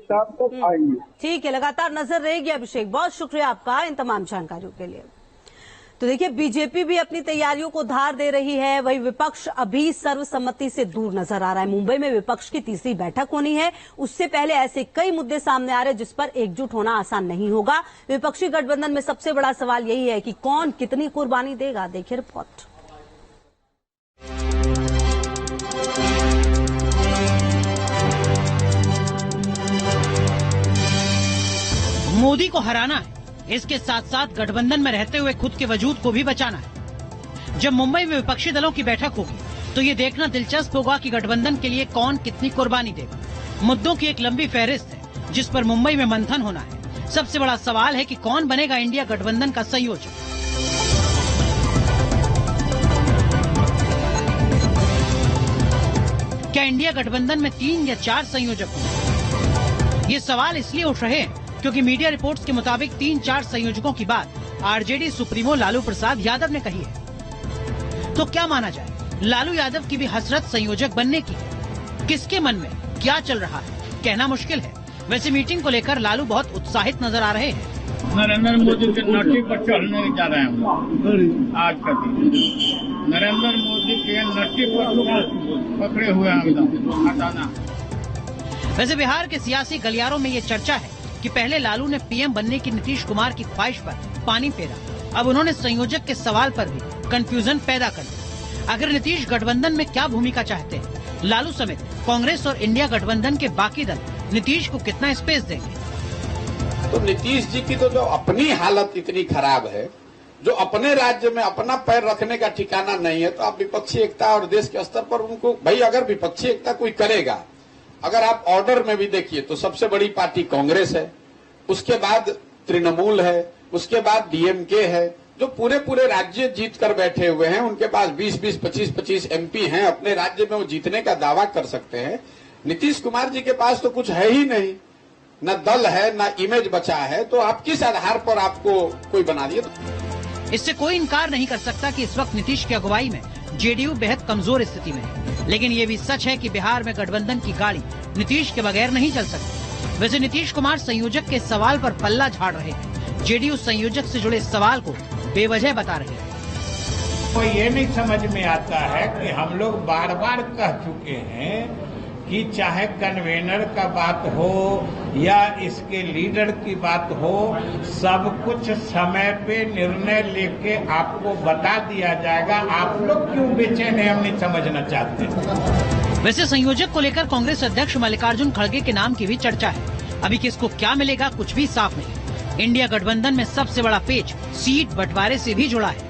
शाम तक आएंगे। ठीक है, लगातार नजर रहेगी अभिषेक, बहुत शुक्रिया आपका इन तमाम जानकारियों के लिए। तो देखिए, बीजेपी भी अपनी तैयारियों को धार दे रही है, वही विपक्ष अभी सर्वसम्मति से दूर नजर आ रहा है। मुंबई में विपक्ष की तीसरी बैठक होनी है, उससे पहले ऐसे कई मुद्दे सामने आ रहे हैं जिस पर एकजुट होना आसान नहीं होगा। विपक्षी गठबंधन में सबसे बड़ा सवाल यही है कि कौन कितनी कुर्बानी देगा। देखिए रिपोर्ट। मोदी को हराना है, इसके साथ साथ गठबंधन में रहते हुए खुद के वजूद को भी बचाना है। जब मुंबई में विपक्षी दलों की बैठक होगी तो ये देखना दिलचस्प होगा कि गठबंधन के लिए कौन कितनी कुर्बानी देगा। मुद्दों की एक लंबी फहरिस्त है जिस पर मुंबई में मंथन होना है। सबसे बड़ा सवाल है कि कौन बनेगा इंडिया गठबंधन का संयोजक। क्या इंडिया गठबंधन में 3 या 4 संयोजक होंगे? ये सवाल इसलिए उठ रहे हैं क्योंकि मीडिया रिपोर्ट्स के मुताबिक 3-4 संयोजकों की बात आरजेडी सुप्रीमो लालू प्रसाद यादव ने कही है। तो क्या माना जाए, लालू यादव की भी हसरत संयोजक बनने की है? किसके मन में क्या चल रहा है कहना मुश्किल है। वैसे मीटिंग को लेकर लालू बहुत उत्साहित नजर आ रहे हैं। नरेंद्र मोदी के नट्टी पर चढ़ने जा रहे हैं आज का दिन। नरेंद्र मोदी के नट्टी पर पकड़े हुए हैं हटाना। वैसे बिहार के सियासी गलियारों में ये चर्चा है कि पहले लालू ने पीएम बनने की नीतीश कुमार की ख्वाहिश पर पानी फेरा, अब उन्होंने संयोजक के सवाल पर भी कंफ्यूजन पैदा कर दिया। आखिर नीतीश गठबंधन में क्या भूमिका चाहते हैं? लालू समेत कांग्रेस और इंडिया गठबंधन के बाकी दल नीतीश को कितना स्पेस देंगे? तो नीतीश जी की तो जो अपनी हालत इतनी खराब है, जो अपने राज्य में अपना पैर रखने का ठिकाना नहीं है, तो आप विपक्षी एकता और देश के स्तर पर उनको भाई, अगर विपक्षी एकता कोई करेगा, अगर आप ऑर्डर में भी देखिए तो सबसे बड़ी पार्टी कांग्रेस है, उसके बाद तृणमूल है, उसके बाद डीएमके है, जो पूरे राज्य जीत कर बैठे हुए हैं। उनके पास 20-20, 25-25 एमपी हैं, अपने राज्य में वो जीतने का दावा कर सकते हैं। नीतीश कुमार जी के पास तो कुछ है ही नहीं, न दल है न इमेज बचा है, तो आप किस आधार पर आपको कोई बना दिए? इससे कोई इनकार नहीं कर सकता कि इस वक्त नीतीश की अगुवाई में जेडीयू बेहद कमजोर स्थिति में है, लेकिन ये भी सच है कि बिहार में गठबंधन की गाड़ी नीतीश के बगैर नहीं चल सकती। वैसे नीतीश कुमार संयोजक के सवाल पर पल्ला झाड़ रहे हैं, जेडीयू संयोजक से जुड़े सवाल को बेवजह बता रहे हैं। तो ये नहीं समझ में आता है कि हम लोग बार बार कह चुके हैं कि चाहे कन्वेनर का बात हो या इसके लीडर की बात हो, सब कुछ समय पे निर्णय लेके आपको बता दिया जाएगा। आप लोग क्यों बेचैन हैं, हम नहीं समझना चाहते। वैसे संयोजक को लेकर कांग्रेस अध्यक्ष मल्लिकार्जुन खड़गे के नाम की भी चर्चा है। अभी किसको क्या मिलेगा कुछ भी साफ नहीं। इंडिया गठबंधन में सबसे बड़ा पेच सीट बंटवारे से भी जुड़ा है।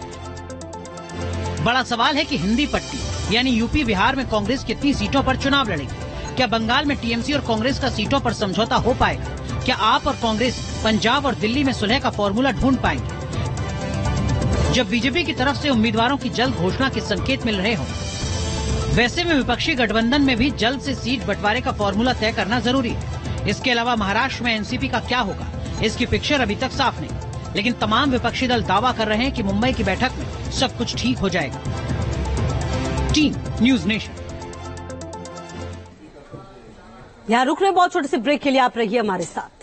बड़ा सवाल है कि हिंदी पट्टी यानी यूपी बिहार में कांग्रेस कितनी सीटों पर चुनाव लड़ेगी। क्या बंगाल में टीएमसी और कांग्रेस का सीटों पर समझौता हो पाएगा? क्या आप और कांग्रेस पंजाब और दिल्ली में सुलह का फॉर्मूला ढूंढ पाएंगे? जब बीजेपी की तरफ से उम्मीदवारों की जल्द घोषणा के संकेत मिल रहे हों, वैसे में विपक्षी गठबंधन में भी जल्द से सीट बंटवारे का फॉर्मूला तय करना जरूरी है। इसके अलावा महाराष्ट्र में एनसीपी का क्या होगा, इसकी पिक्चर अभी तक साफ नहीं, लेकिन तमाम विपक्षी दल दावा कर रहे हैं कि मुंबई की बैठक में सब कुछ ठीक हो जाएगा। Team news nation. यहाँ रुक रहे बहुत छोटे से ब्रेक के लिए, आप रहिए हमारे साथ।